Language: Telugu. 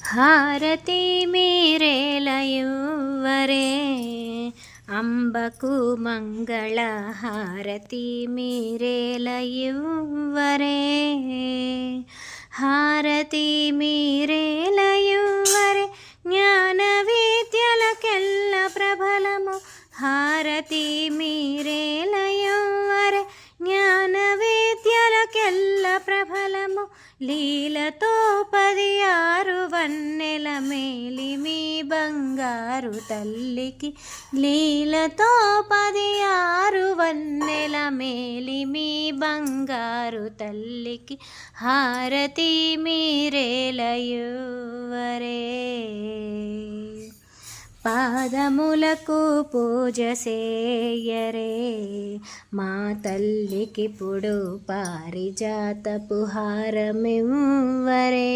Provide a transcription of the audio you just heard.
హారతి మీరేలయువరే అంబకు మంగళ హారతి మీరేలయువరే హారతి మీరేలయువరే జ్ఞాన విద్యలకెల్ల ప్రబలము హారతి మీరేలయువరే జ్ఞాన విద్యలకెల్ల ప్రబలము లీలతో 16 వన్నెల మేలిమి బంగారు తల్లికి లీలతో 16 వన్నెల మేలిమి బంగారు తల్లికి హారతి మీరేలయువరే పాదములకు పూజ సేయరే మా తల్లికిప్పుడు పారిజాతపు హారమివ్వరే